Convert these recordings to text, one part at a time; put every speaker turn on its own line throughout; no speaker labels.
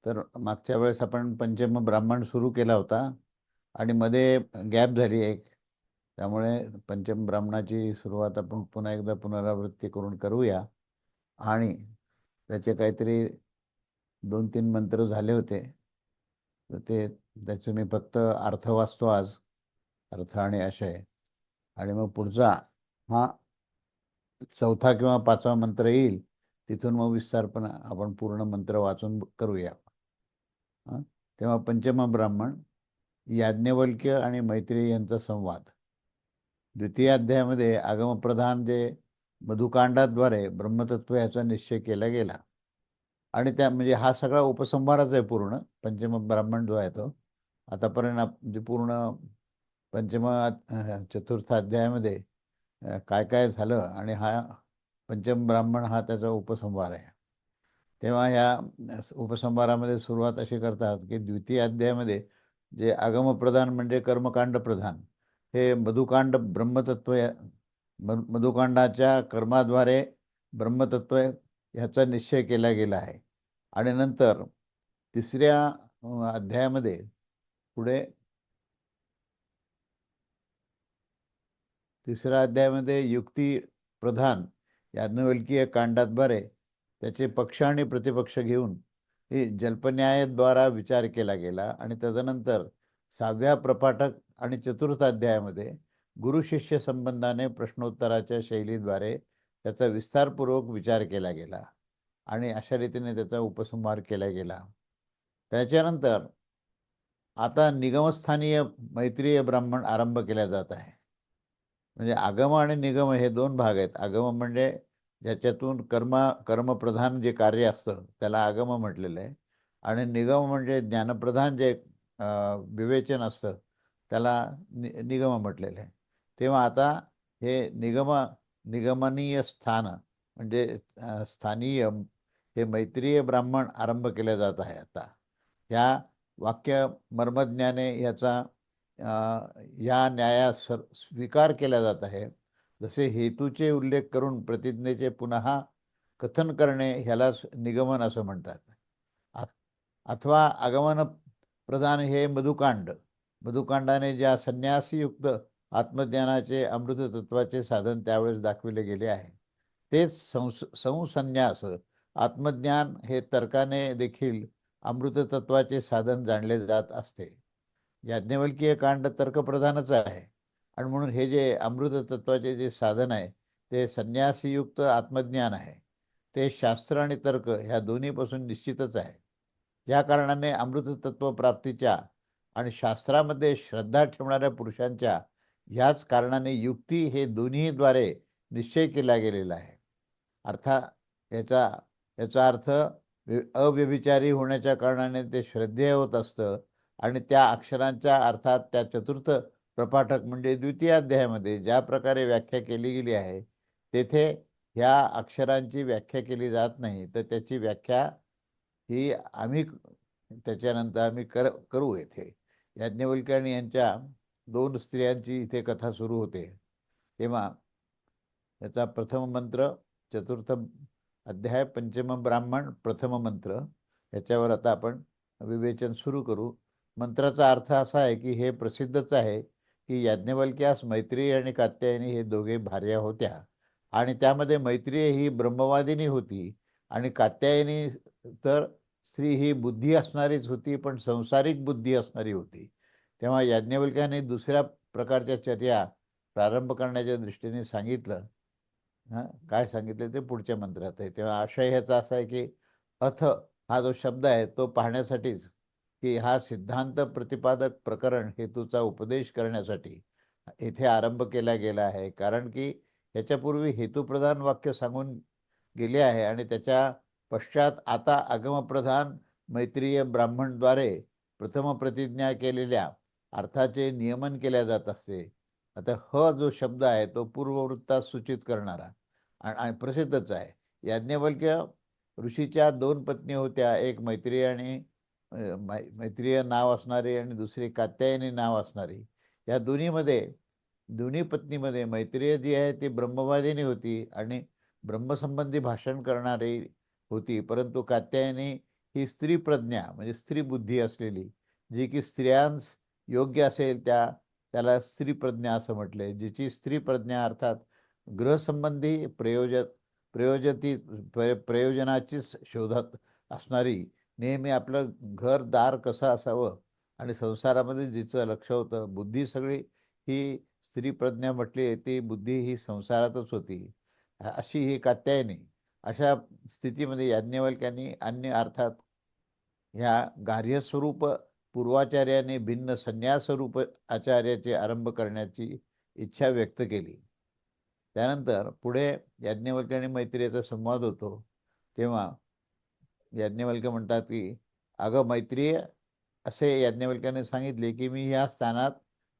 तर मागच्या वेळेस आपण पंचम ब्राह्मण सुरू केला होता आणि मध्ये गॅप झाली एक. त्यामुळे पंचम ब्राह्मणाची सुरुवात आपण पुन्हा एकदा पुनरावृत्ती करून करूया. आणि त्याचे काहीतरी 2-3 मंत्र झाले होते, तर त्याचे मी फक्त अर्थ वाचतो आज, अर्थ आणि आशय. आणि मग पुढचा हा चौथा किंवा पाचवा मंत्र येईल, तिथून मग विस्तारपणे आपण पूर्ण मंत्र वाचून करूया. तेव्हा पंचम ब्राह्मण, याज्ञवल्क्य आणि मैत्रेयी यांचा संवाद. द्वितीय अध्यायामध्ये आगमप्रधान जे मधुकांडाद्वारे ब्रह्मतत्व याचा निश्चय केला गेला. आणि त्या म्हणजे हा सगळा उपसंहारच आहे पूर्ण पंचम ब्राह्मण जो आहे तो. आतापर्यंत म्हणजे पूर्ण चतुर्थ अध्यायामध्ये काय काय झालं, आणि हा पंचम ब्राह्मण हा त्याचा उपसंहार आहे. तेव्हा ह्या उपसंहारामध्ये सुरुवात अशी करतात की द्वितीय अध्यायामध्ये जे आगमप्रधान म्हणजे कर्मकांड प्रधान, हे मधुकांड ब्रह्मतत्व मधुकांडाच्या कर्माद्वारे ब्रह्मतत्व ह्याचा निश्चय केला गेला आहे. आणि नंतर तिसऱ्या अध्यायामध्ये पुढे तिसऱ्या अध्यायामध्ये युक्ती प्रधान याज्ञवल्कीय कांडाद्वारे त्याचे पक्ष आणि प्रतिपक्ष घेऊन हे जल्पन्यायाद्वारा विचार केला गेला. आणि तदनंतर 6व्या प्रपाठक आणि चतुर्थ अध्यायामध्ये गुरुशिष्य संबंधाने प्रश्नोत्तराच्या शैलीद्वारे त्याचा विस्तारपूर्वक विचार केला गेला आणि अशा रीतीने त्याचा उपसंहार केला गेला. त्याच्यानंतर आता निगमस्थानीय मैत्रीय ब्राह्मण आरंभ केला जात आहे. म्हणजे आगम आणि निगम हे दोन भाग आहेत. आगम म्हणजे ज्याच्यातून कर्मप्रधान जे कार्य असतं त्याला आगम म्हटलेलं आहे, आणि निगम म्हणजे ज्ञानप्रधान जे विवेचन असतं त्याला निगम म्हटलेलं आहे. तेव्हा आता हे निगमनीय स्थान म्हणजे स्थानीय हे मैत्रीय ब्राह्मण आरंभ केले जात आहे. आता ह्या वाक्य मर्मज्ञाने याचा या न्यायास स्वीकार केला जात आहे. जसे हेतूचे उल्लेख करून प्रतिज्ञेचे पुन्हा कथन करणे ह्यालाच निगमन असं म्हणतात. अथवा आगमन प्रधान हे मधुकांडाने ज्या संन्यासीयुक्त आत्मज्ञानाचे अमृत तत्वाचे साधन त्यावेळेस दाखविले गेले आहे, तेच संसन्यास आत्मज्ञान हे तर्काने देखील अमृत तत्वाचे साधन जाणले जात असते. याज्ञवल्कीय कांड तर्कप्रधानच आहे, आणि म्हणून हे जे अमृत तत्वाचे जे साधन आहे ते संन्यासीयुक्त आत्मज्ञान आहे. ते शास्त्र आणि तर्क ह्या दोन्हीपासून निश्चितच आहे. या कारणाने अमृत तत्व प्राप्तीच्या आणि शास्त्रामध्ये श्रद्धा ठेवणाऱ्या पुरुषांच्या ह्याच कारणाने युक्ती हे दोन्हीद्वारे निश्चय केला गेलेला आहे. अर्थात याचा अर्थ अव्यभिचारी होण्याच्या कारणाने ते श्रद्धेय होत असतं. आणि त्या अक्षरांच्या अर्थात त्या चतुर्थ प्रपाठक म्हणजे द्वितीय अध्यायामध्ये ज्या प्रकारे व्याख्या केली गेली आहे, तेथे ह्या अक्षरांची व्याख्या केली जात नाही. तर त्याची व्याख्या ही त्याच्यानंतर आम्ही करू. येथे याज्ञवल्क्य आणि यांच्या 2 स्त्रियांची इथे कथा सुरू होते. तेव्हा याचा प्रथम मंत्र, चतुर्थ अध्याय, पंचम ब्राह्मण, प्रथम मंत्र, याच्यावर आता आपण विवेचन सुरू करू. मंत्राचा अर्थ असा आहे की हे प्रसिद्धच आहे की याज्ञवल्क्यास मैत्रेयी आणि कात्यायनी हे दोघे भार्या होत्या, आणि त्यामध्ये मैत्रेयी ही ब्रह्मवादिनी होती आणि कात्यायनी तर स्त्री ही बुद्धी असणारीच होती, पण संसारिक बुद्धी असणारी होती. तेव्हा याज्ञवल्क्याने दुसऱ्या प्रकारच्या चर्या प्रारंभ करण्याच्या दृष्टीने सांगितलं. काय सांगितलं ते पुढच्या मंत्रात आहे. तेव्हा आशय ह्याचा असा आहे की अथ हा जो शब्द आहे तो पाहण्यासाठीच की हा सिद्धांत प्रतिपादक प्रकरण हेतूचा उपदेश करण्यासाठी येथे आरंभ केला गेला आहे. कारण की याच्यापूर्वी हेतुप्रधान वाक्य सांगून गेले आहे, आणि त्याच्या पश्चात आता आगमप्रधान मैत्रीय ब्राह्मणद्वारे प्रथम प्रतिज्ञा केलेल्या अर्थाचे नियमन केल्या जात असते. आता ह जो शब्द आहे तो पूर्ववृत्तास सूचित करणारा आणि प्रसिद्धच आहे. याज्ञवल्क्य ऋषीच्या 2 पत्नी होत्या, एक मैत्रेयी आणि मैत्रेय नाव असणारी आणि दुसरी कात्यायनी नाव असणारी. या दोन्ही पत्नीमध्ये मैत्रेय जी आहे ती ब्रह्मवादिनी होती आणि ब्रह्मसंबंधी भाषण करणारी होती, परंतु कात्यायनी ही स्त्री प्रज्ञा म्हणजे स्त्री बुद्धी असलेली, जी की स्त्रियांस योग्य असेल त्याला स्त्री प्रज्ञा असं म्हटलंय. जिची स्त्री प्रज्ञा अर्थात गृहसंबंधी प्रयोजती प्रयोजनाचीच शोधात असणारी, नेहमी आपलं घर-दार कसं असावं आणि संसारामध्ये जिचं लक्ष होतं, बुद्धी सगळी ही स्त्री प्रज्ञा म्हटली, ती बुद्धी ही संसारातच होती. अशी ही कात्यायनी. अशा स्थितीमध्ये याज्ञवल्क्यांनी अन्य अर्थात ह्या गार्हस्वरूप पूर्वाचार्याने भिन्न संन्यासरूप आचार्याचे आरंभ करण्याची इच्छा व्यक्त केली. त्यानंतर पुढे याज्ञवल्क्य आणि मैत्रेयीचा संवाद होतो. तेव्हा याज्ञवल्क्य म्हणतात, की "अगं मैत्रिय, असे याज्ञवल्क्याने सांगितले, की मी या स्थानात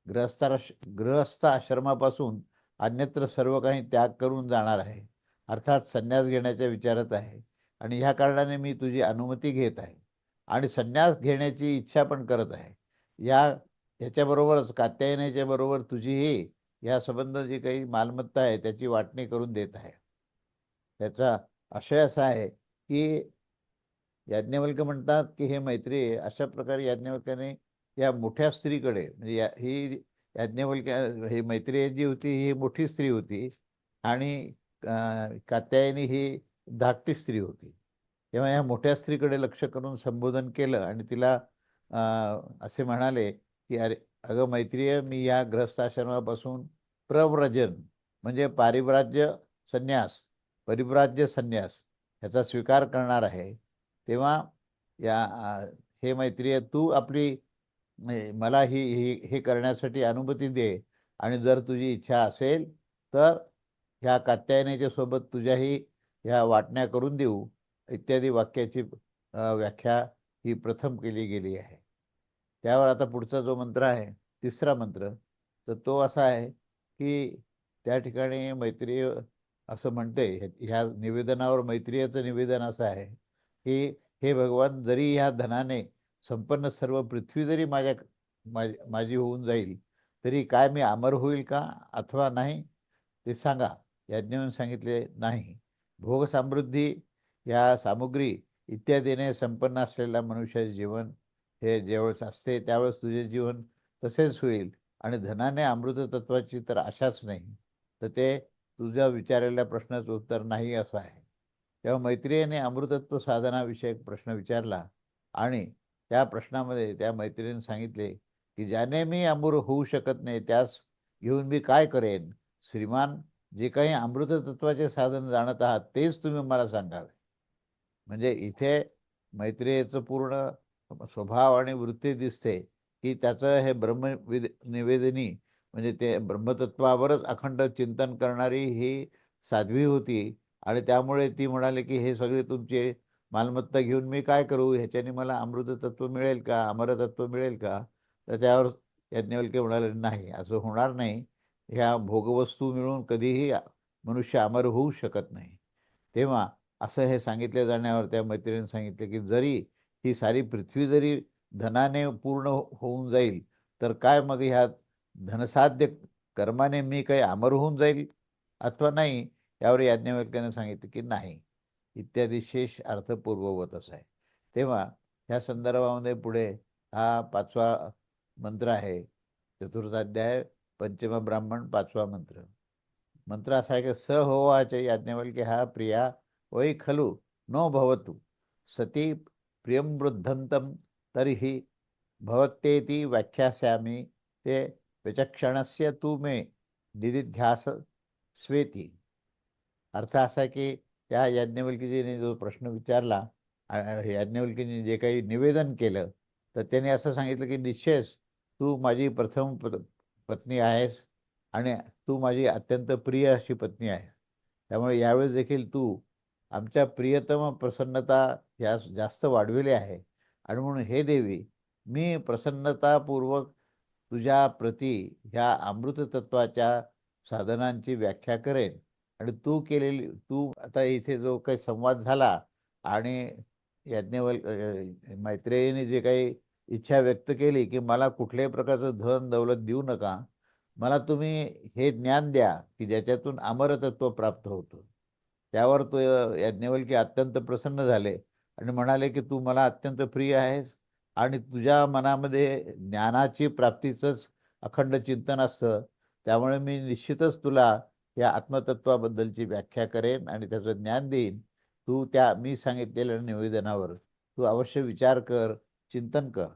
गृहस्थ आश्रमापासून अन्यत्र सर्व काही त्याग करून जाणार आहे. अर्थात संन्यास घेण्याच्या विचारात आहे आणि ह्या कारणाने मी तुझी अनुमती घेत आहे आणि संन्यास घेण्याची इच्छा पण करत आहे. ह्याच्याबरोबरच कात्यायनाच्या बरोबर तुझीही या संबंध जी काही मालमत्ता आहे त्याची वाटणी करून देत आहे." त्याचा आशय असा आहे, की याज्ञवल्क्य म्हणतात, की "हे मैत्रिय, अशा प्रकारे याज्ञवल्क्याने या मोठ्या स्त्रीकडे म्हणजे ही याज्ञवल्क्य ही मैत्रेय जी होती ही मोठी स्त्री होती आणि कात्यायनी ही धाकटी स्त्री होती. तेव्हा या मोठ्या स्त्रीकडे लक्ष करून संबोधन केलं आणि तिला अ, असे म्हणाले, की अगं मैत्रिय, मी या गृहस्थाश्रमापासून प्रव्रजन म्हणजे परिव्राज्य संन्यास ह्याचा स्वीकार करणार आहे. तेव्हा हे मैत्रिय, तू आपली मला हे करण्यासाठी अनुमती दे आणि जर तुझी इच्छा असेल तर ह्या कात्यायनाच्या सोबत तुझ्याही ह्या वाटण्या करून देऊ, इत्यादी वाक्याची व्याख्या ही प्रथम केली गेली आहे. त्यावर आता पुढचा जो मंत्र आहे, तिसरा मंत्र, तर तो असा आहे, की त्या ठिकाणी मैत्रेय असं म्हणते, ह्या निवेदनावर मैत्रेयीचं निवेदन असं आहे, की "हे भगवान, जरी ह्या धनाने संपन्न सर्व पृथ्वी जरी माझी होऊन जाईल, तरी काय मी अमर होईल का अथवा नाही ते सांगा." याज्ञवल्क्याने सांगितले, "नाही. भोगसमृद्धी या सामुग्री इत्यादीने संपन्न असलेला मनुष्याचे जीवन हे ज्यावेळेस असते त्यावेळेस तुझे जीवन तसेच होईल आणि धनाने अमृततत्वाची तर आशाच नाही. तर ते तुझ्या विचारलेल्या प्रश्नाचं उत्तर नाही असं आहे." तेव्हा मैत्रेयीने अमृतत्व साधनाविषयक प्रश्न विचारला आणि त्या प्रश्नामध्ये त्या मैत्रिणीने सांगितले, की "ज्याने मी अमर होऊ शकत नाही त्यास घेऊन मी काय करेन? श्रीमान, जे काही अमृततत्वाचे साधन जाणत आहात तेच तुम्ही मला सांगावे." म्हणजे इथे मैत्रेयीचं पूर्ण स्वभाव आणि वृत्ती दिसते, की त्याचं हे निवेदिनी म्हणजे ते ब्रह्मतत्वावरच अखंड चिंतन करणारी ही साध्वी होती आणि त्यामुळे ती म्हणाली, की "हे सगळे तुमचे मालमत्ता घेऊन मी काय करू? ह्याच्याने मला अमृततत्व मिळेल का? अमरतत्व मिळेल का?" तर त्यावर याज्ञवल्क्य म्हणाले, "नाही, असं होणार नाही. ह्या भोगवस्तू मिळून कधीही मनुष्य अमर होऊ शकत नाही." तेव्हा असं हे सांगितले जाण्यावर त्या मैत्रिणीने सांगितले, की "जरी ही सारी पृथ्वी जरी धनाने पूर्ण होऊन जाईल, तर काय मग ह्या धनसाध्य कर्माने मी काही अमर होऊन जाईल अथवा नाही?" यावर याज्ञवल्क्याने सांगितले, की "नाही." इत्यादी शेष अर्थ पूर्ववतच आहे. तेव्हा ह्या संदर्भामध्ये पुढे हा 5वा मंत्र आहे. चतुर्थ पंचम ब्राह्मण 5वा मंत्र. मंत्र असा आहे, की "स होवाच याज्ञवल्क्यः प्रिया वै खलु नो भवतु सती प्रियं वृद्धन्तं तर्हि भवत्येति व्याख्यास्यामि ते विचक्षणस्य तू मे निदिध्यास स्वेती." अर्थ असा आहे, की त्या याज्ञवल्क्यजीने जो प्रश्न विचारला, याज्ञवल्क्यजीने जे काही निवेदन केलं, तर त्याने असं सांगितलं, की "निश्चयच तू माझी प्रथम पत्नी आहेस आणि तू माझी अत्यंत प्रिय अशी पत्नी आहे. त्यामुळे यावेळेस देखील तू आमच्या प्रियतम प्रसन्नता यास जास्त वाढविली आहे आणि म्हणून हे देवी, मी प्रसन्नतापूर्वक तुझ्या प्रती ह्या अमृततत्वाच्या साधनांची व्याख्या करेन आणि तू आता इथे जो काही संवाद झाला आणि मैत्रेयीने जे काही इच्छा व्यक्त केली, की मला कुठल्याही प्रकारचं धन दौलत देऊ नका. मला तुम्ही हे ज्ञान द्या, की ज्याच्यातून अमरतत्व प्राप्त होतं. त्यावर तो याज्ञवल्क्य अत्यंत प्रसन्न झाले आणि म्हणाले की तू मला अत्यंत प्रिय आहेस आणि तुझ्या मनामध्ये ज्ञानाची प्राप्तीचंच अखंड चिंतन असतं. त्यामुळे मी निश्चितच तुला या आत्मतत्वाबद्दलची व्याख्या करेन आणि त्याचं ज्ञान देईन. तू त्या मी सांगितलेल्या निवेदनावर तू अवश्य विचार कर, चिंतन कर.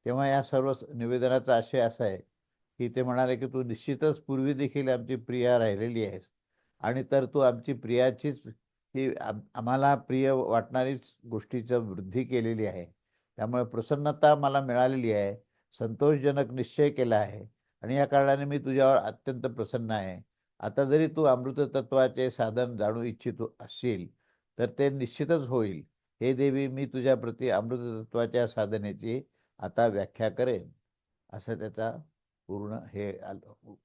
तेव्हा या सर्व निवेदनाचा आशय असा आहे की ते म्हणाले की तू निश्चितच पूर्वी देखील आमची प्रिया राहिलेली आहेस आणि तर तू आमची प्रियाचीच ही आम्हाला प्रिय वाटणारीच गोष्टीचं वृद्धी केलेली आहे. त्यामुळे प्रसन्नता मला मिळालेली आहे. संतोषजनक निश्चय केला आहे आणि या कारणाने मी तुझ्यावर अत्यंत प्रसन्न आहे. आता जरी तू अमृततत्वाचे साधन जाणू इच्छित असशील, तर ते निश्चितच होईल. हे देवी, मी तुझ्या प्रती अमृततत्वाच्या साधनेची आता व्याख्या करेन. असं त्याचा पूर्ण हे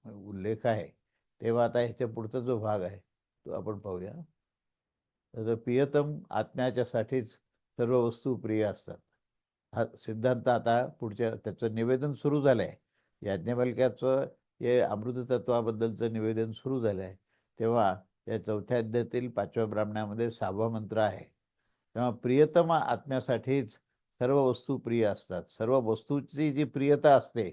उल्लेख आहे. तेव्हा आता ह्याच्या पुढचा जो भाग आहे, तो आपण पाहूया. तर प्रियतम आत्म्याच्यासाठीच सर्व वस्तू प्रिय असतात. हा सिद्धांत आता पुढच्या त्याचं निवेदन सुरू झालंय. याज्ञवल्क्याचं हे अमृततत्वाबद्दलचं निवेदन सुरू झालंय. तेव्हा या 4थ्या अध्यायातील 5व्या ब्राह्मणामध्ये 6वा मंत्र आहे. तेव्हा प्रियतम आत्म्यासाठीच सर्व वस्तू प्रिय असतात. सर्व वस्तूची जी प्रियता असते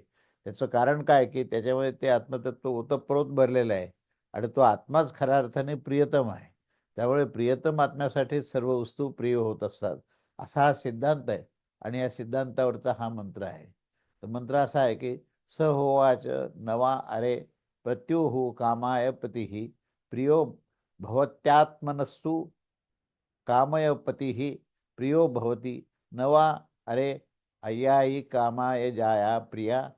त्याचं कारण काय की त्याच्यामध्ये ते आत्मतत्व ओतप्रोत भरलेलं आहे आणि तो आत्माच खऱ्या अर्थाने प्रियतम आहे. त्यामुळे प्रियतम आत्म्यासाठी सर्व वस्तू प्रिय होत असतात, असा हा सिद्धांत आहे आणि या सिद्धांतावरचा हा मंत्र आहे. तर मंत्र असा आहे की स होवाच नवा अरे प्रत्युहु कामाय पतीही प्रियो भवत्यात्मनस्तु कामयपतिः प्रियो भवति नवा अरे अय्यायी कामाय जाया प्रिया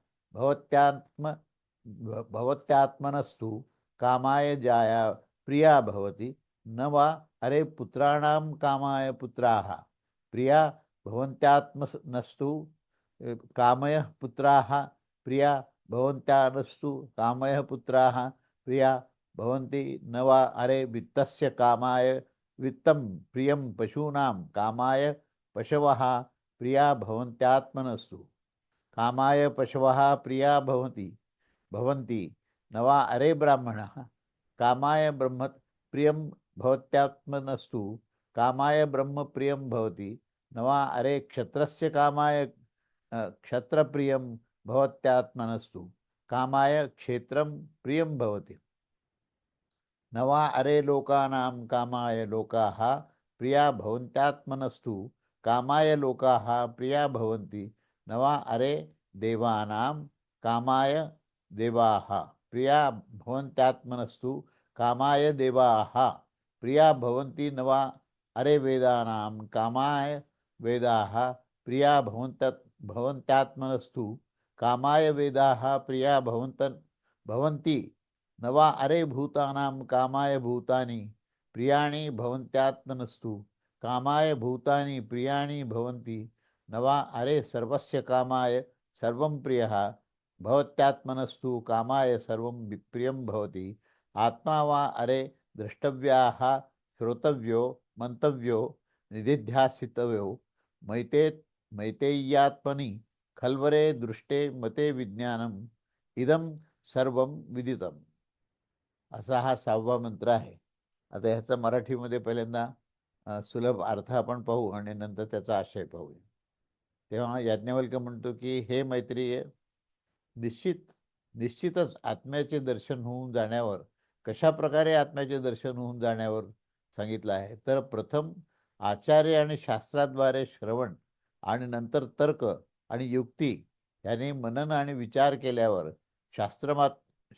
भवत्यात्मनस्तु कामाय जाया प्रिया भवति न वा अरे पुत्राणां कामाय पुत्राः प्रिया भवन्त्यात्मनस्तु कामयः पुत्राः प्रिया भवन्त्यानस्तु कामयः पुत्राः प्रिया भवन्ति न वा अरे वित्तस्य कामाय वित्तं प्रियं पशूनां कामाय पशवः प्रिया भवन्त्यात्मनस्तु कामाय पशवः प्रिया भवन्ति न वा अरे ब्राह्मणः कामाय ब्रह्म प्रियं भवत्यात्मनस्तु कामाय ब्रह्म प्रियं भवति न वा अरे क्षत्रस्य कामाय क्षत्रप्रियं भवत्यात्मनस्तु कामाय क्षेत्रं प्रियं भवति न वा अरे लोकानां कामाय लोकाः प्रिया भवन्त्यात्मनस्तु कामाय लोकाः प्रिया भवन्ति न वा अरे देवानां कामाय देवाः प्रिया भवन्त्यात्मनस्तु कामाय देवाः प्रिया भवन्ति न वा अरे वेदानां कामाय वेदाः प्रिया भवन्त्यात्मनस्तु कामाय वेदाः प्रिया भवन्ति न वा अरे भूतानां कामाय भूतानि प्रियाणि भवन्त्यात्मनस्तु कामाय भूतानि प्रियाणि भवन्ति न वा अरे सर्वस्य कामाय सर्वं प्रियः भवत्यात्मनस्तु कामाय सर्वं प्रियं भवति आत्मा वा अरे द्रष्टव्याः श्रोतव्यो मंतव्यो निधिध्यासितव्यो मैतेय्यात्मनि खल्वरे दृष्टे मते विज्ञानम इदं सर्वं विदितम. असा हा 6वा मंत्र आहे. आता ह्याचा मराठीमध्ये पहिल्यांदा सुलभ अर्थ आपण पाहू आणि नंतर त्याचा आशय पाहूया. तेव्हा याज्ञवल्क्य म्हणतो की हे मैत्रिय, निश्चितच आत्म्याचे दर्शन होऊन जाण्यावर, कशा प्रकारे आत्म्याचे दर्शन होऊन जाण्यावर सांगितलं आहे. तर प्रथम आचार्य आणि शास्त्राद्वारे श्रवण आणि नंतर तर्क आणि युक्ती याने मनन आणि विचार केल्यावर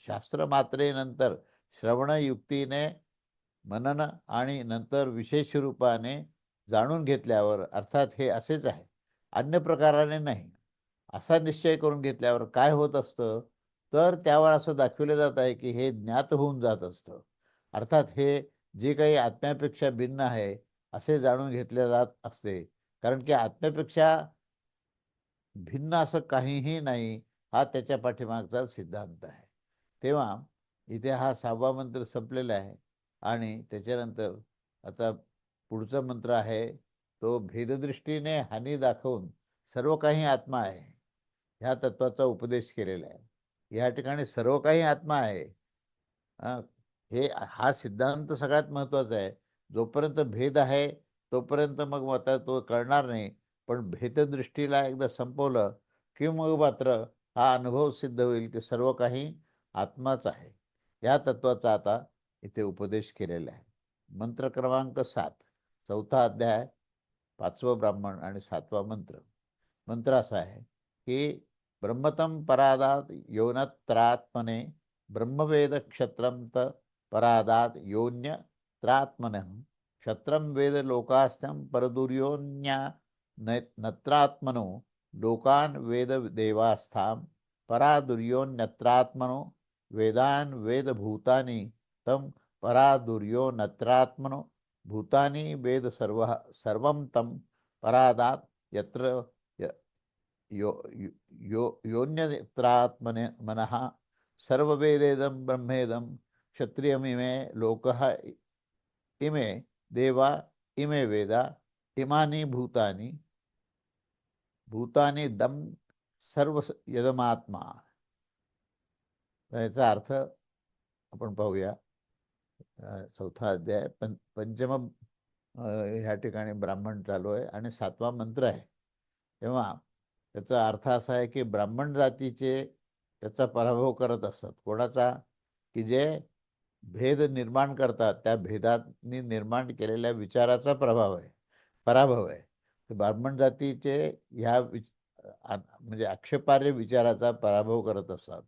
शास्त्रमात्रेनंतर श्रवण युक्तीने मनन आणि नंतर विशेष रूपाने जाणून घेतल्यावर, अर्थात हे असेच आहे, अन्य प्रकाराने नाही, असा निश्चय करून घेतल्यावर काय होत असतं, तर त्यावर असं दाखवलं जात आहे की हे ज्ञात होऊन जात असतं. अर्थात हे जे काही आत्म्यापेक्षा भिन्न आहे असे जाणून घेतले जात असते. कारण की आत्म्यापेक्षा भिन्न असं काहीही नाही, हा त्याच्या पाठीमागचा सिद्धांत आहे. तेव्हा इथे हा 6वा मंत्र संपलेला आहे आणि त्याच्यानंतर आता पुढचा मंत्र आहे तो भेददृष्टीने हानी दाखवून सर्व काही आत्मा आहे ह्या तत्वाचा उपदेश केलेला आहे. या ठिकाणी सर्व काही आत्मा आहे. हा सिद्धांत सगळ्यात महत्वाचा आहे. जोपर्यंत भेद आहे तोपर्यंत मग आता तो कळणार नाही. पण भेददृष्टीला एकदा संपवलं, की मग मात्र हा अनुभव सिद्ध होईल, की सर्व काही आत्माच आहे. या तत्वाचा आता इथे उपदेश केलेला आहे. मंत्र क्रमांक 7, 4था अध्याय, 5वं ब्राह्मण आणि 7वा मंत्र. मंत्र असा आहे, की ब्रह्मतम परादात योनत्रात्मने ब्रह्मवेद क्षत्रम त परादात योन्य त्रात्मनः क्षत्रम वेद लोकास्तं परदुर्योन्या नत्रात्मनो लोकान् वेद देवास्थां परादुर्योन्यत्रात्मनो वेदान् वेदभूतानि तं परादुर्योन्यत्रात्मनो भूतानि वेद सर्वं तं परादात् यत्र यो यो यो- योन्यत्रात्मने मनः सर्ववेदेदं ब्रह्मेदं क्षत्रियमिमे लोकः इमे देवा इमे वेदा इमानी भूतानी भूतानी दम सर्व यदमात्मा. याचा अर्थ आपण पाहूया. 4था अध्याय पंचम ह्या ठिकाणी ब्राह्मण चालू आहे आणि 7वा मंत्र आहे. तेव्हा त्याचा अर्थ असा आहे, की ब्राह्मण जातीचे त्याचा पराभव करत असतात. कोणाचा? की जे भेद निर्माण करतात, त्या भेदांनी निर्माण केलेल्या विचाराचा पराभव आहे. ब्राह्मण जातीचे ह्या म्हणजे आक्षेपार्ह विचाराचा पराभव करत असतात.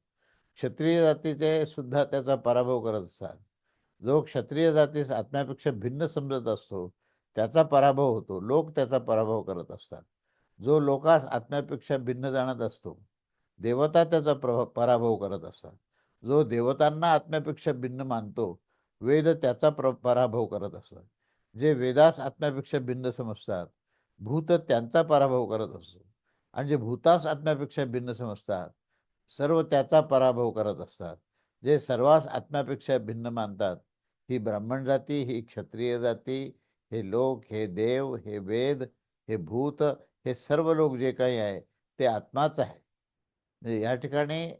क्षत्रिय जातीचे सुद्धा त्याचा पराभव करत असतात. जो क्षत्रिय जातीस आत्म्यापेक्षा भिन्न समजत असतो, त्याचा पराभव होतो. लोक त्याचा पराभव करत असतात. जो लोकास आत्म्यापेक्षा भिन्न जाणत असतो, देवता त्याचा पराभव करत असतात. जो देवतांना आत्म्यापेक्षा भिन्न मानतो, वेद त्याचा पराभव करत असतात. जे वेदास आत्म्यापेक्षा भिन्न समजतात, भूत त्यांचा पराभव करत असतो. आणि जे भूतास आत्म्यापेक्षा भिन्न समजतात, सर्व त्याचा पराभव करत असतात. जे सर्वास आत्म्यापेक्षा भिन्न मानतात, ही ब्राह्मण जाती, ही क्षत्रिय जाती, हे लोक, हे देव, हे वेद, हे भूत, हे सर्व लोक जे काही आहे ते आत्माच आहे. म्हणजे या ठिकाणी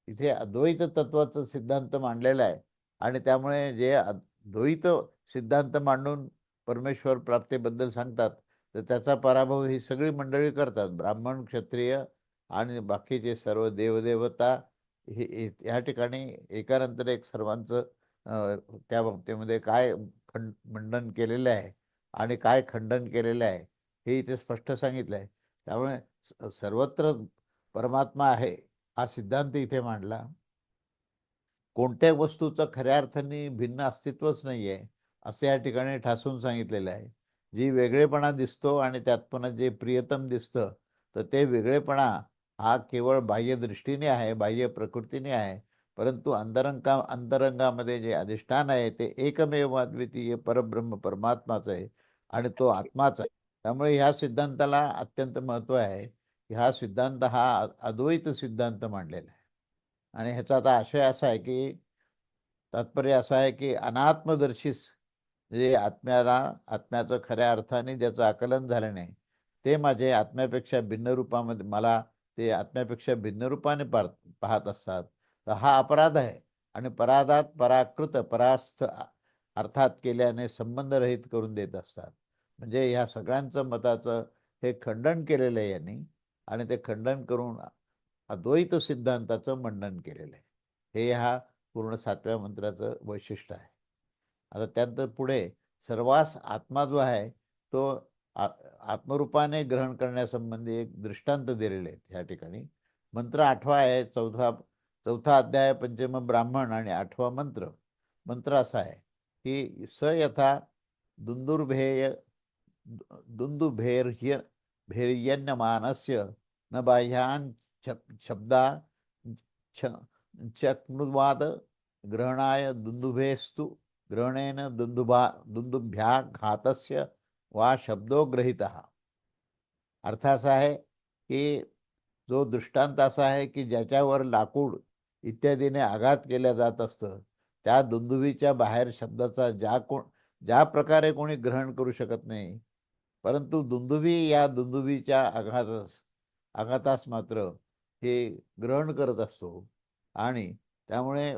इथे अद्वैत तत्वाचा सिद्धांत मांडलेला आहे. आणि त्यामुळे जे अद्वैत सिद्धांत मांडून परमेश्वर प्राप्तीबद्दल सांगतात, तर त्याचा पराभव ही सगळी मंडळी करतात. ब्राह्मण, क्षत्रिय आणि बाकीचे सर्व देवदेवता हे या ठिकाणी एकानंतर एक सर्वांचं त्या बाबतीमध्ये काय मंडन केलेलं आहे आणि काय खंडन केलेलं आहे हे इथे स्पष्ट सांगितलं आहे. त्यामुळे सर्वत्र परमात्मा आहे हा सिद्धांत इथे मांडला. कोणत्या वस्तूचं खऱ्या अर्थाने भिन्न अस्तित्वच नाही आहे, असं या ठिकाणी ठासून सांगितलेलं आहे. जी वेगळेपणा दिसतो आणि त्यात पुन्हा जे प्रियतम दिसतं, तर ते वेगळेपणा हा केवळ बाह्य दृष्टीने आहे, बाह्य प्रकृतीने आहे. परंतु अंतरंगामध्ये जे अधिष्ठान आहे ते एकमेव अद्वितीय परब्रह्म परमात्माच आहे आणि तो आत्माच आहे. त्यामुळे ह्या सिद्धांताला अत्यंत महत्त्व आहे. हा सिद्धांत हा अद्वैत सिद्धांत मांडलेला आहे. आणि ह्याचा आता आशय असा आहे, की तात्पर्य असं आहे, की अनात्मदर्शीस जे आत्म्याचं खऱ्या अर्थाने ज्याचं आकलन झालं नाही, ते माझे आत्म्यापेक्षा भिन्न रूपामध्ये मला ते आत्म्यापेक्षा भिन्न रूपाने पाहत असतात. तर हा अपराध आहे. आणि पराधात पराकृत परास्थ अर्थात केल्याने संबंध रहित करून देत असतात. म्हणजे ह्या सगळ्यांचं मताचं हे खंडन केलेलं आहे यांनी. आणि ते खंडन करून अद्वैत सिद्धांताचं मंडन केलेलं आहे. हे हा पूर्ण 7व्या मंत्राचं वैशिष्ट्य आहे. आता त्यानंतर पुढे सर्वास आत्मा जो आहे तो आत्मरूपाने ग्रहण करण्यासंबंधी एक दृष्टांत दिलेले आहेत या ठिकाणी. मंत्र 8वा आहे, चौथा अध्याय, पंचम ब्राह्मण आणि 8वा मंत्र. मंत्र असा आहे, की स यथा दुंदुर्भेय दुंदुभेर्ह्य भेर्यन्यमानस्य न बाह्यान शब्दा चक्नुवाद ग्रहणाय दुंदुभेस्तु ग्रहणेन दुंदुभ्याघातस्य वा शब्दो ग्रहितः. अर्थ असा आहे, की जो दृष्टांत असा आहे, की ज्याच्यावर लाकूड इत्यादीने आघात केल्या जात असतं, त्या दुंदुभीच्या बाहेर शब्दाचा ज्या प्रकारे कोणी ग्रहण करू शकत नाही, परंतु दुंदुभी या दुंदुभीच्या आघातास मात्र हे ग्रहण करत असतो. आणि त्यामुळे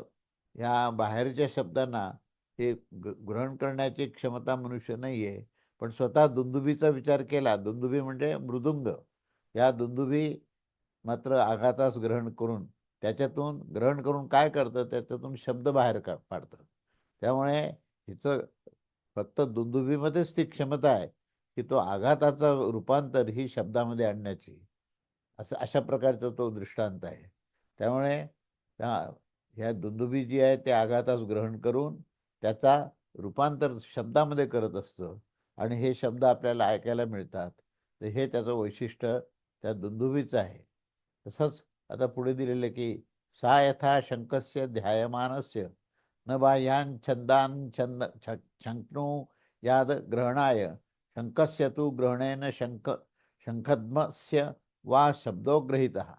ह्या बाहेरच्या शब्दांना हे ग्रहण करण्याची क्षमता मनुष्य नाही आहे. पण स्वतः दुंदुभीचा विचार केला. दुंदुभी म्हणजे मृदुंग. या दुंदुभी मात्र आघातास ग्रहण करून त्याच्यातून ग्रहण करून काय करतं, त्याच्यातून शब्द बाहेर पाडतं. त्यामुळे हिचं फक्त दुंदुभीमध्येच ती क्षमता आहे की तो आघाताचं रूपांतर ही शब्दामध्ये आणण्याची. अशा प्रकारचा तो दृष्टांत आहे. त्यामुळे ह्या दुंदुभी जी आहे ते आघातास ग्रहण करून त्याचा रूपांतर शब्दामध्ये करत असतं आणि हे शब्द आपल्याला ऐकायला मिळतात. तर हे त्याचं वैशिष्ट्य त्या दुंदुभीचं आहे. तसंच आता पुढे दिलेलं की सा यथा शंकस्य ध्यायमानस्य न बाह्यान छंदान शंकनो याद ग्रहणाय शंकस्य तु ग्रहणेन शंखद्मस्य वा शब्दो गृहीतः.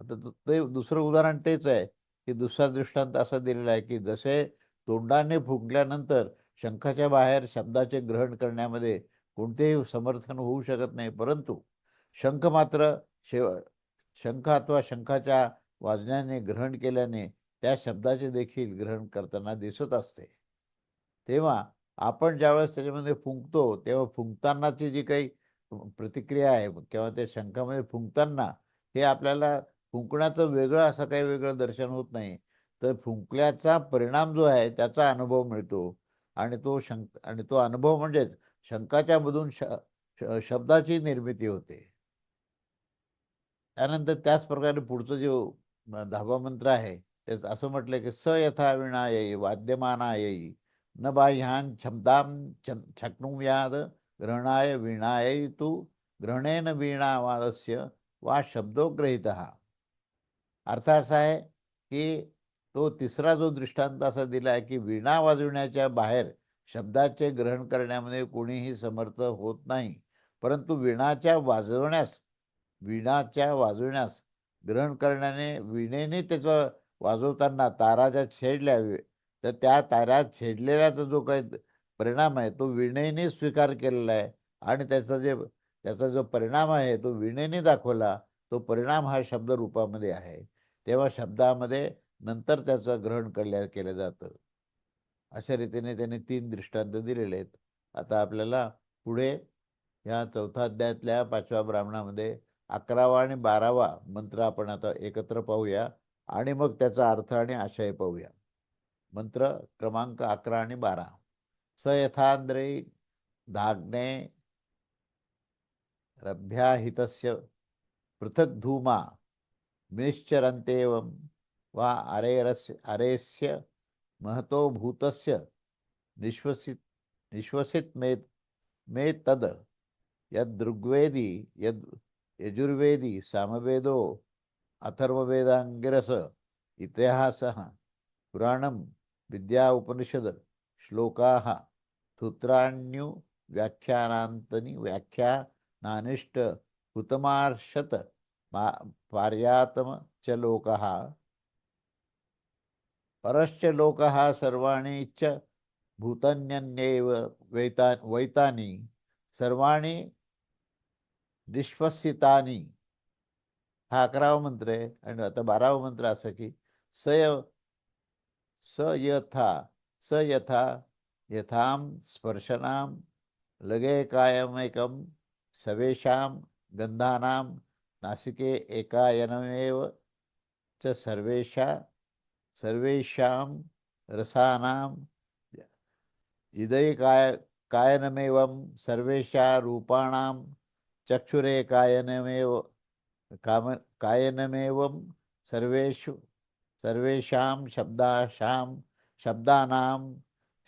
आता ते दुसरं उदाहरण तेच आहे की दुसरा दृष्टांत असा दिलेला आहे की जसे तोंडाने फुंकल्यानंतर शंखाच्या बाहेर शब्दाचे ग्रहण करण्यामध्ये कोणतेही समर्थन होऊ शकत नाही, परंतु शंख मात्र शंख अथवा शंखाच्या वाजण्याने ग्रहण केल्याने त्या शब्दाचे देखील ग्रहण करताना दिसत असते. तेव्हा आपण ज्यावेळेस त्याच्यामध्ये फुंकतो तेव्हा फुंकतानाची जी काही प्रतिक्रिया आहे किंवा त्या शंखामध्ये फुंकताना हे आपल्याला फुंकण्याचं वेगळं असं काही वेगळं दर्शन होत नाही, तर फुंकल्याचा परिणाम जो आहे त्याचा अनुभव मिळतो आणि तो अनुभव म्हणजेच शंखाच्या मधून शब्दाची निर्मिती होते. त्यानंतर त्याच प्रकारे पुढचं जे 10वा मंत्र आहे त्यात असं म्हटलंय की स यथा विणायै वाद्यमानायै न बाह्यान क्षमतां शक्नुयाद ग्रहणाय वीणायै तू ग्रहणेन वीणावादस्य वा शब्दो ग्रहीतः. अर्थ असा आहे की तो तिसरा जो दृष्टांत असा दिला आहे की वीणा वाजविण्याच्या बाहेर शब्दाचे ग्रहण करण्यामध्ये कोणीही समर्थ होत नाही, परंतु वीणाच्या वाजविण्यास ग्रहण करण्याने वीणेने त्याचं वाजवताना तारा ज्या छेडल्या तर त्या तारा छेडलेल्याचा जो काही परिणाम आहे तो वीणेने स्वीकार केलेला आहे आणि त्याचा जो परिणाम आहे तो वीणेने दाखवला. तो परिणाम हा शब्द रूपामध्ये आहे. तेव्हा शब्दामध्ये नंतर त्याचं ग्रहण केलं जातं. अशा रीतीने त्यांनी 3 दृष्टांत दिलेले आहेत. आता आपल्याला पुढे या 4थ्या अध्यायातल्या 5व्या ब्राह्मणामध्ये 11वा आणि 12वा मंत्र आपण आता एकत्र पाहूया आणि मग त्याचा अर्थ आणि आशय पाहूया. मंत्र क्रमांक 11 आणि 12. स यथांद्रे धाग्ने रभ्याहितस्य पृथक् धूमा विनिश्चरन्तेवं वा अरेस्य महतो भूतस्य निश्वसित मे तद यदृग्वेदी यद यजुर्वेदी सामवेदो अथर्ववेदांगिरस इतिहासः पुराणं विद्या उपनिषद श्लोकाः सूत्राण्यु व्याख्यानांतनी व्याख्यानानिष्ट हुतमार्षत पार्यातम च लोकः परश्च लोकः सर्वाणि च भूतन्यन्येव वैतानि सर्वाणि निष्पस्सितानि. हा 11वा मंत्र आहे. आणि आता 12वा मंत्र असं की स यथा यथाम स्पर्शनां लगे कायमेकं सवेशां गंधानां नासिके एकायनमेव च सर्वेषां रसानां कायनमेवं सर्वेषा रूपाणां चक्षुरे कायनमेवं सर्वेषां शब्दानां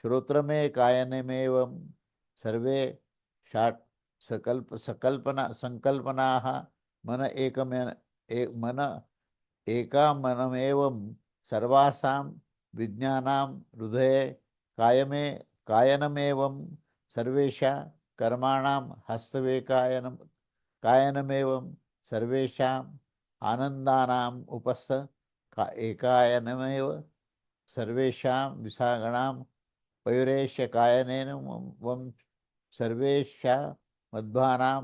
श्रोत्रमे कायनमेवं सर्वे षाट संकल्पनाः मन एकामनमेवं सर्वासां विज्ञानां हृदये कायनमेवं सर्वेषा कर्माणां कायनमेवं सर्वेषाम् आनन्दानाम् एकायनमेव सर्वेषां विसागणां पयुरेश्य कायनेन सर्वेषा मध्वानां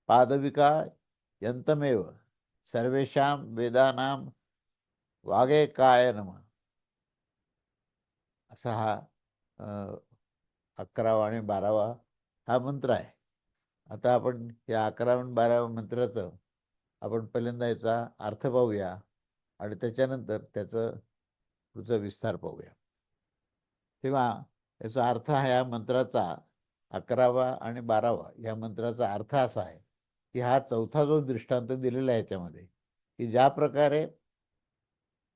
पादविका यन्तमेव सर्वेषां वेदानां वागेकायनम. असा हा 11वा आणि 12वा हा मंत्र आहे. आता आपण या 11 आणि 12 मंत्राचं आपण पहिल्यांदा याचा अर्थ पाहूया आणि त्याच्यानंतर त्याचं पुढचा विस्तार पाहूया. तेव्हा याचा अर्थ हा या मंत्राचा 11वा आणि 12वा या मंत्राचा अर्थ असा आहे की हा चौथा जो दृष्टांत दिलेला आहे याच्यामध्ये, की ज्या प्रकारे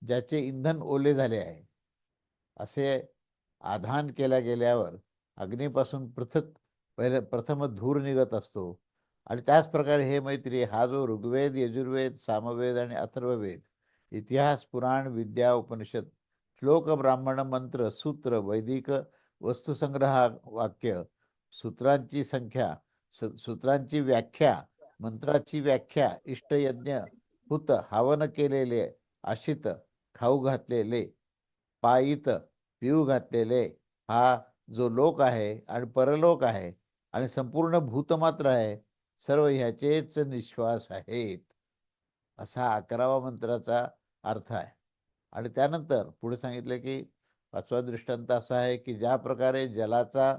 ज्याचे इंधन ओले झाले आहे असे आधान केल्या गेल्यावर अग्नीपासून पृथक प्रथम धूर निघत असतो. आणि त्याच प्रकारे हे मैत्री, हा जो ऋग्वेद, यजुर्वेद, सामवेद आणि अथर्ववेद, इतिहास, पुराण, विद्या, उपनिषद, श्लोक, ब्राह्मण, मंत्र, सूत्र, वैदिक वस्तुसंग्रह, वाक्य, सूत्रांची संख्या, सूत्रांची व्याख्या, मंत्राची व्याख्या, इष्टयज्ञ, हुत, हवन केलेले, आशित, खाऊ घातलेले, पायित, पिऊ घातलेले, हा जो लोक आहे आणि परलोक आहे आणि संपूर्ण भूतमात्र आहे, सर्व ह्याचेच निश्वास आहेत, असा 11वा मंत्राचा अर्थ आहे. आणि त्यानंतर पुढे सांगितलं की 5वा दृष्टांत असा आहे की ज्या प्रकारे जलाचा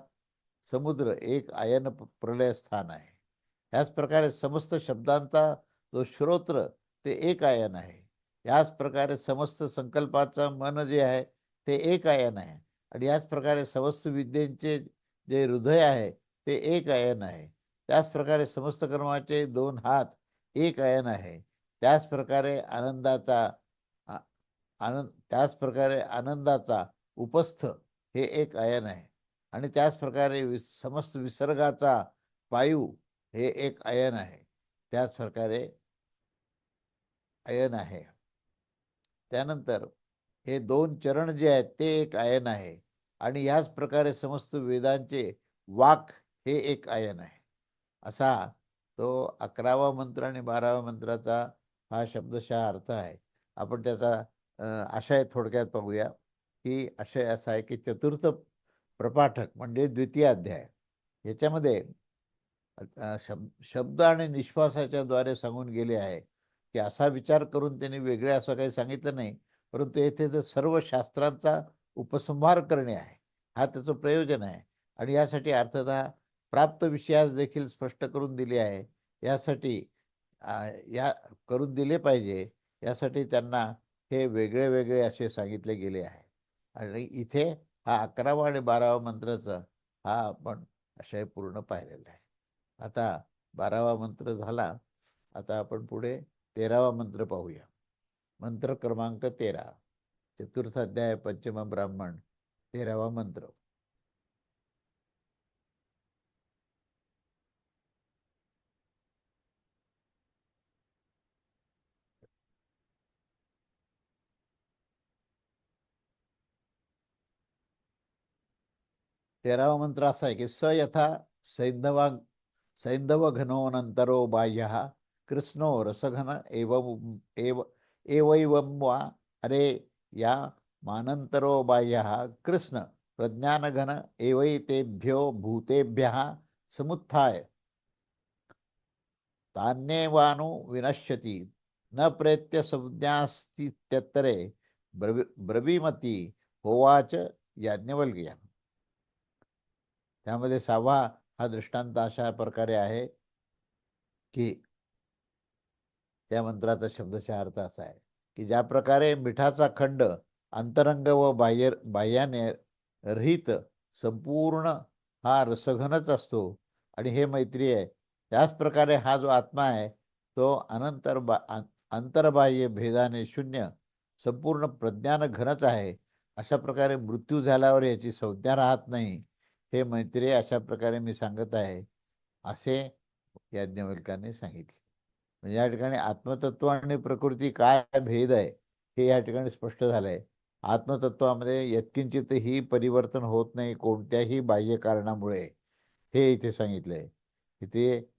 समुद्र एक आयन प्रलय स्थान आहे, ह्याच प्रकारे समस्त शब्दांचा जो श्रोत्र ते एक आयन आहे. याच प्रकारे समस्त संकल्पाचं मन जे आहे ते एक आयन आहे. आणि याच प्रकारे समस्त विद्येचे जे हृदय आहे ते एक आयन आहे. त्याच प्रकारे समस्त कर्माचे 2 हात एक आयन आहे. त्याच प्रकारे आनंदाचा उपस्थ हे एक आयन आहे. आणि त्याच प्रकारे समस्त विसर्गाचा वायू हे एक आयन आहे. त्याच प्रकारे आयन आहे. त्यानंतर हे 2 चरण जे आहेत ते एक आयन आहे. आणि याच प्रकारे समस्त वेदांचे वाक हे एक आयन आहे. असा तो 11वा मंत्र आणि 12वा मंत्राचा हा शब्दशः अर्थ आहे. आपण त्याचा आशय थोडक्यात पाहूया. की आशय असा आहे की चतुर्थ प्रपाठक म्हणजे द्वितीय अध्याय याच्यामध्ये शब्द आणि निश्वासाच्या द्वारे सांगून गेले आहे की असा विचार करून त्यांनी वेगळे असं काही सांगितलं नाही, परंतु येथे तर सर्व शास्त्रांचा उपसंहार करणे आहे, हा त्याचं प्रयोजन आहे. आणि यासाठी अर्थतः प्राप्त विषयास देखील स्पष्ट करून दिले आहे. यासाठी या करून दिले पाहिजे, यासाठी त्यांना हे वेगळे वेगळे असे सांगितले गेले आहे. आणि इथे हा 11वा आणि 12वा मंत्राचा हा आपण आशय पूर्ण पाहिलेला आहे. आता 12वा मंत्र झाला. आता आपण पुढे 13वा मंत्र पाहूया. मंत्र क्रमांक 13, चतुर्थ अध्याय, पंचम ब्राह्मण, 13वा मंत्र. तेरावा मंत्र असा आहे की स यथा सैंधव घनोनंतरो बाह्य कृष्णो रसघन एवैवं वा अरे या मानंतरो बाह्य कृष्ण प्रज्ञानघन एवैतेभ्यो भूतेभ्यः समुत्थाय तान्येवानु विनश्यति न प्रेत्य संज्ञास्तित्यत्तरे ब्रवीमती होवाच याज्ञवल्क्य. त्यामध्ये 6वा हा दृष्टांत अशा प्रकारे आहे की त्या मंत्राचा शब्दशः अर्थ असा आहे की ज्या प्रकारे मिठाचा खंड अंतरंग व बाह्याने रहित संपूर्ण हा रसघनच असतो आणि हे मैत्री आहे, त्याच प्रकारे हा जो आत्मा आहे तो अंतर्बाह्य भेदाने शून्य संपूर्ण प्रज्ञान घनच आहे. अशा प्रकारे मृत्यू झाल्यावर याची संज्ञा राहत नाही. हे मैत्रेय अशा प्रकारे मी सांगत आहे, असे याज्ञवल्क्याने सांगितले. म्हणजे या ठिकाणी आत्मतत्व आणि प्रकृती काय भेद आहे हे या ठिकाणी स्पष्ट झालंय. आत्मतत्वामध्ये यत्किंचितही परिवर्तन होत नाही कोणत्याही बाह्य कारणामुळे, हे इथे सांगितलंय. इथे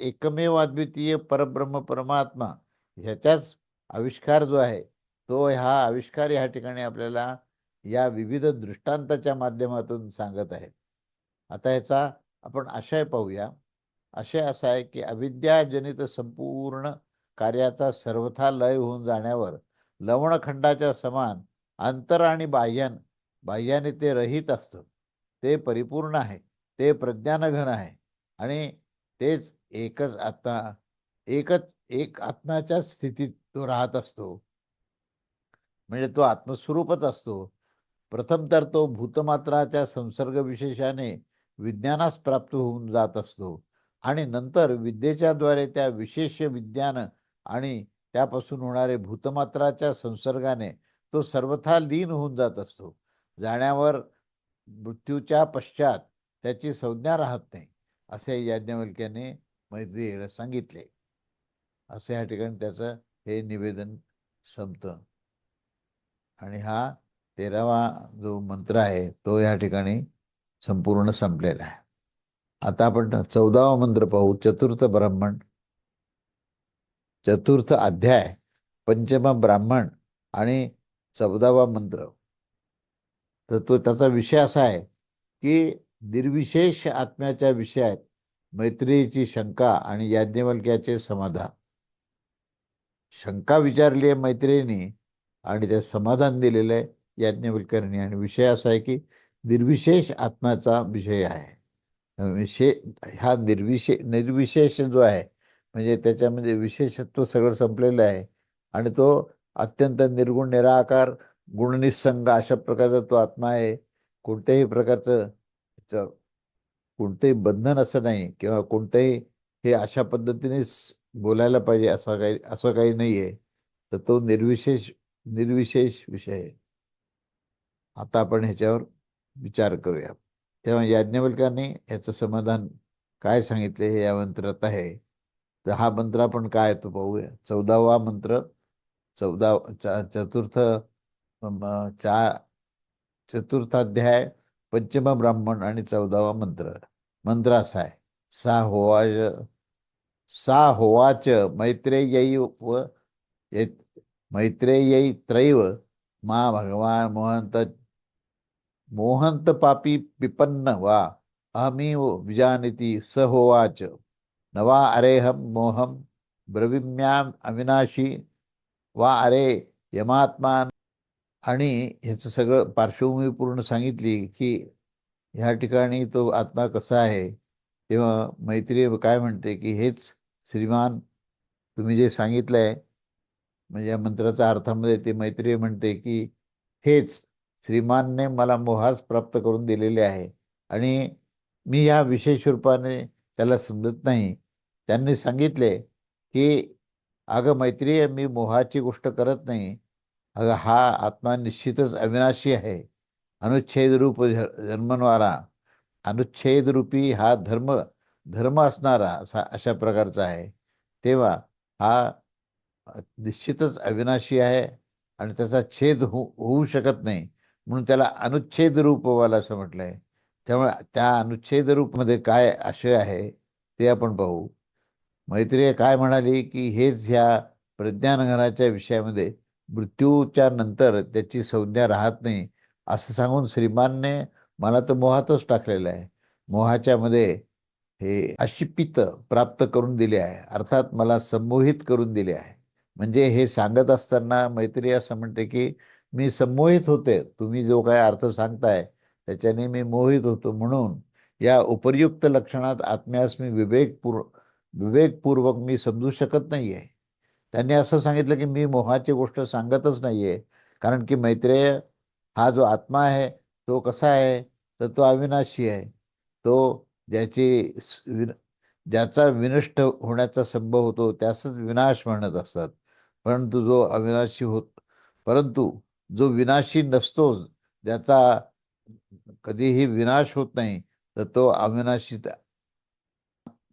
एकमेव अद्वितीय परब्रह्म परमात्मा ह्याचाच आविष्कार जो आहे तो हा आविष्कार या ठिकाणी आपल्याला या विविध दृष्टांताच्या माध्यमातून सांगत आहेत. आता याचा आपण आशय पाहूया. आशय असा आहे की अविद्याजनित संपूर्ण कार्याचा सर्वथा लय होऊन जाण्यावर लवणखंडाच्या समान अंतर आणि बाह्याने ते रहित असतं. ते परिपूर्ण आहे, ते प्रज्ञानघन आहे. आणि तेच एकच एक आत्म्याच्या स्थितीत तो राहत असतो. म्हणजे तो आत्मस्वरूपच असतो. प्रथम तर तो भूतमात्राच्या संसर्ग विशेषाने विज्ञानास प्राप्त होऊन जात असतो आणि नंतर विद्येच्या द्वारे त्या विशेष विज्ञान आणि त्यापासून होणारे भूतमात्राच्या संसर्गाने तो सर्वथा लीन होऊन जात असतो. जाण्यावर मृत्यूच्या पश्चात त्याची संज्ञा राहत नाही, असे याज्ञवल्क्याने मैत्रेयीला सांगितले. असे या ठिकाणी त्याचं हे निवेदन संपतं. आणि हा 13वा जो मंत्र आहे तो या ठिकाणी संपूर्ण संपलेला आहे. आता आपण 14वा मंत्र पाहू. चतुर्थ ब्राह्मण, चतुर्थ अध्याय, पंचम ब्राह्मण आणि 14वा मंत्र. तर तो त्याचा विषय असा आहे की निर्विशेष आत्म्याच्या विषयात मैत्रेयीची शंका आणि याज्ञवल्क्याचे समाधान. शंका विचारली आहे मैत्रेयीने आणि ते समाधान दिलेलं आहे याज्ञवल्क्याने. आणि विषय असा आहे की निर्विशेष आत्म्याचा विषय आहे. हा निर्विशेष जो आहे म्हणजे त्याच्यामध्ये विशेषत्व सगळं संपलेलं आहे आणि तो अत्यंत निर्गुण निराकार गुणनिसंग अशा प्रकारचा तो आत्मा आहे. कोणत्याही प्रकारचं कोणतेही बंधन असं नाही किंवा कोणतेही हे अशा पद्धतीनेच बोलायला पाहिजे असं काही नाहीये. तर तो निर्विशेष विषय आहे. आता आपण ह्याच्यावर विचार करूया. तेव्हा याज्ञवल्क्याने याचं समाधान काय सांगितले हे या मंत्रात आहे. तर हा मंत्र आपण काय तो पाहूया. 14वा मंत्र, चतुर्थ चतुर्थाध्याय, पंचम ब्राह्मण आणि 14वा मंत्र. मंत्र असा आहे. सा होवाच मैत्रेयी व मैत्रेयी त्रैव मा भगवान मोहंत पापी पिपन्न वा अहमीव विजानिती स होवाच नवा अरेहम मोहम ब्रविम्याम अविनाशी वा अरे यमात्मा. आणि ह्याचं सगळं पार्श्वभूमी पूर्ण सांगितली की ह्या ठिकाणी तो आत्मा कसा आहे. तेव्हा मैत्रेय काय म्हणते की हेच श्रीमान, तुम्ही जे सांगितलंय म्हणजे या मंत्राच्या अर्थामध्ये ते मैत्रेय म्हणते की हेच श्रीमानने मला मोहास प्राप्त करून दिलेले आहे आणि मी या विशेष रूपाने त्याला समजत नाही. त्यांनी सांगितले की अगं मैत्रीय, मी मोहाची गोष्ट करत नाही. अगं हा आत्मा निश्चितच अविनाशी आहे. अनुच्छेद रूप जन्मणारा, अनुच्छेद रूपी हा धर्म असणारा अशा प्रकारचा आहे. तेव्हा हा निश्चितच अविनाशी आहे आणि त्याचा छेद होऊ शकत नाही, म्हणून त्याला अनुच्छेद रूपवाला असं म्हटलंय. त्यामुळे त्या अनुच्छेद रूपमध्ये काय आशय आहे ते आपण पाहू. मैत्रेय काय म्हणाली की हेच ह्या प्रज्ञानघनाच्या विषयामध्ये मृत्यूच्या नंतर त्याची संज्ञा राहत नाही असं सांगून श्रीमानने मला तर मोहातच टाकलेलं आहे. मोहाच्या मध्ये हे अशिपित प्राप्त करून दिले आहे, अर्थात मला संमोहित करून दिले आहे. म्हणजे हे सांगत असताना मैत्रेय असं म्हणते की मी संमोहित होते, तुम्ही जो काय अर्थ सांगताय त्याच्याने मी मोहित होतो, म्हणून या उपर्युक्त लक्षणात आत्म्यास मी विवेकपूर्वक मी समजू शकत नाहीये. त्यांनी असं सांगितलं की मी मोहाची गोष्ट सांगतच नाहीये, कारण की मैत्रेय हा जो आत्मा आहे तो कसा आहे, तर तो अविनाशी आहे. तो ज्याचा विनष्ट होण्याचा संभव होतो त्यासच विनाश म्हणत असतात. परंतु जो अविनाशी परंतु जो विनाशी नसतो, ज्याचा कधीही विनाश होत नाही, तर तो अविनाशी.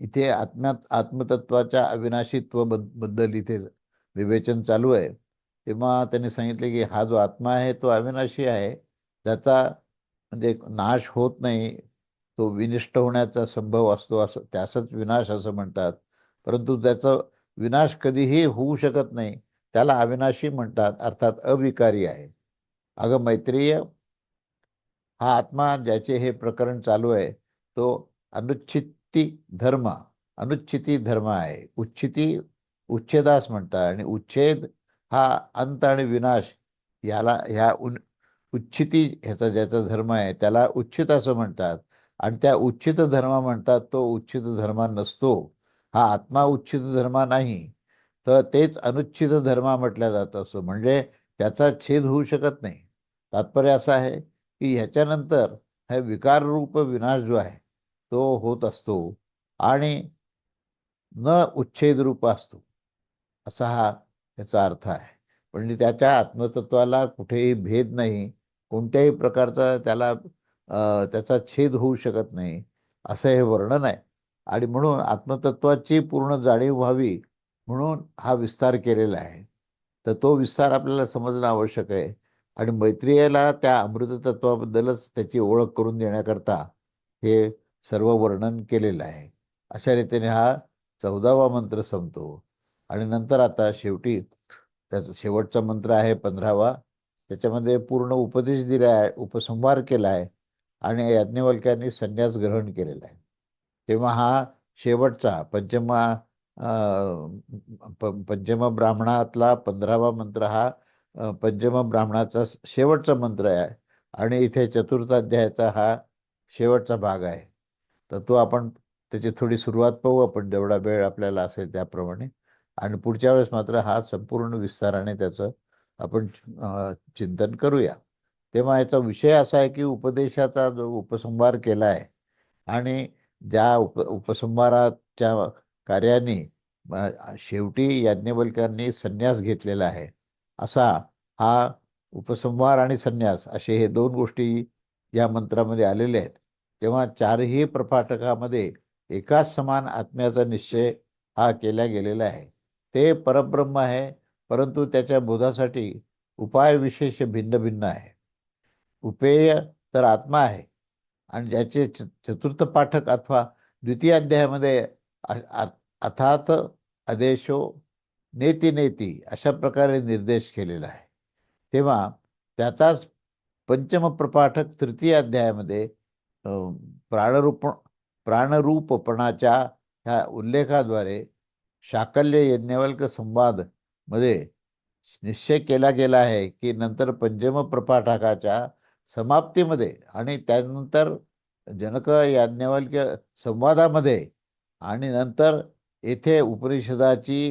इथे आत्मतत्वाच्या अविनाशीत्व बद्दल इथे विवेचन चालू आहे. तेव्हा त्यांनी सांगितले की हा जो आत्मा आहे तो अविनाशी आहे, त्याचा म्हणजे नाश होत नाही, तो विनिष्ट होण्याचा संभव असतो, असं त्यासच विनाश असं म्हणतात. परंतु त्याचा विनाश कधीही होऊ शकत नाही, त्याला अविनाशी म्हणतात, अर्थात अविकारी आहे. अगं मैत्रेय, हा आत्मा ज्याचे हे प्रकरण चालू आहे तो अनुच्छिती धर्म अनुच्छिती धर्म आहे. उच्छेदास म्हणतात आणि उच्छेद हा अंत आणि विनाश याला ह्या उच्छिती ह्याचा ज्याचा धर्म आहे त्याला उच्छित असं म्हणतात. आणि त्या उच्चित धर्म म्हणतात तो उच्चित धर्म नसतो. हा आत्मा उच्चित धर्म नाही, तर तेच अनुच्छित धर्म म्हटल्या जात असतो. म्हणजे त्याचा छेद होऊ शकत नाही. तात्पर्य असं आहे की ह्याच्यानंतर हा विकार रूप विनाश जो आहे तो होत असतो आणि न उच्छेद रूप असतो, असा हा याचा अर्थ आहे. म्हणजे त्याच्या आत्मतत्वाला कुठेही भेद नाही, कोणत्याही प्रकारचा त्याचा छेद होऊ शकत नाही, असं हे वर्णन आहे. आणि म्हणून आत्मतत्वाची पूर्ण जाणीव व्हावी म्हणून हा विस्तार केलेला आहे. तर तो विस्तार आपल्याला समजणं आवश्यक आहे. आणि मैत्रेयीला त्या अमृततत्वाबद्दलच त्याची ओळख करून देण्याकरता हे सर्व वर्णन केलेलं आहे. अशा रीतीने हा 14वा मंत्र संपतो. आणि नंतर आता शेवटी त्याचा शेवटचा मंत्र आहे 15वा. त्याच्यामध्ये पूर्ण उपदेश दिला आहे, उपसंहार केला आहे आणि याज्ञवल्क्यांनी संन्यास ग्रहण केलेला आहे. तेव्हा हा शेवटचा पंचम ब्राह्मणातला 15वा मंत्र हा पंचम ब्राह्मणाचा शेवटचा मंत्र आहे आणि इथे चतुर्थ अध्यायाचा हा शेवटचा भाग आहे. तर तो आपण त्याची थोडी सुरुवात पाहू आपण, जेवढा वेळ आपल्याला असेल त्याप्रमाणे. आणि पुढच्या वेळेस मात्र हा संपूर्ण विस्ताराने त्याचं आपण चिंतन करूया. तेव्हा याचा विषय असा आहे की उपदेशाचा जो उपसंहार केला आहे आणि ज्या उपसंहाराच्या कार्याने शेवटी याज्ञवल्क्यांनी संन्यास घेतलेला आहे, असा हा उपसंहार आणि संन्यास असे हे दोन गोष्टी या मंत्रामध्ये आलेल्या आहेत. तेव्हा चारही प्रपाठकामध्ये एकाच समान आत्म्याचा निश्चय हा केला गेलेला आहे. ते परब्रह्म आहे, परंतु त्याच्या बोधासाठी उपाय विशेष भिन्न भिन्न आहे. उपेय तर आत्मा आहे आणि ज्याचे चतुर्थ पाठक अथवा द्वितीय अध्यायामध्ये अर्थात आदेशो नेती नेती अशा प्रकारे निर्देश केलेला आहे. तेव्हा त्याचाच पंचम प्रपाठक तृतीय अध्यायामध्ये प्राणरूप प्राणरूपपणाच्या ह्या उल्लेखाद्वारे शाकल्य यज्ञवल्क संवाद मध्ये निश्चय केला गेला आहे की नंतर पंचम प्रपाठकाच्या समाप्तीमध्ये आणि त्यानंतर जनक याज्ञवल्क्य संवादामध्ये आणि नंतर येथे उपनिषदाची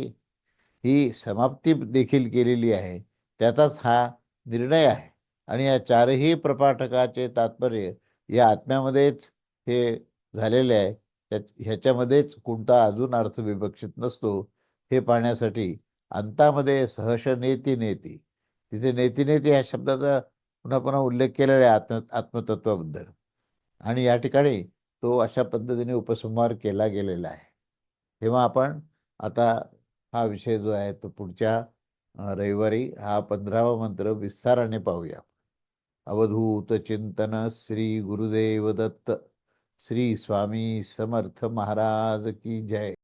ही समाप्ती देखील केलेली आहे, त्याचाच हा निर्णय आहे. आणि या चारही प्रपाठकाचे तात्पर्य या आत्म्यामध्येच हे झालेले आहे. ह्याच्यामध्येच कोणता अजून अर्थ विवक्षित नसतो हे पाहण्यासाठी अंतामध्ये सहश नेती नेती, तिथे नेती नेती ह्या शब्दाचा पुन्हा पुन्हा उल्लेख केलेला आहे आत्मतत्वाबद्दल. आणि या ठिकाणी तो अशा पद्धतीने उपसंहार केला गेलेला आहे. तेव्हा आपण आता हा विषय जो आहे तो पुढच्या रविवारी हा 15वा मंत्र विस्ताराने पाहूया. अवधूत चिंतन श्री गुरुदेव दत्त. श्री स्वामी समर्थ महाराज की जय.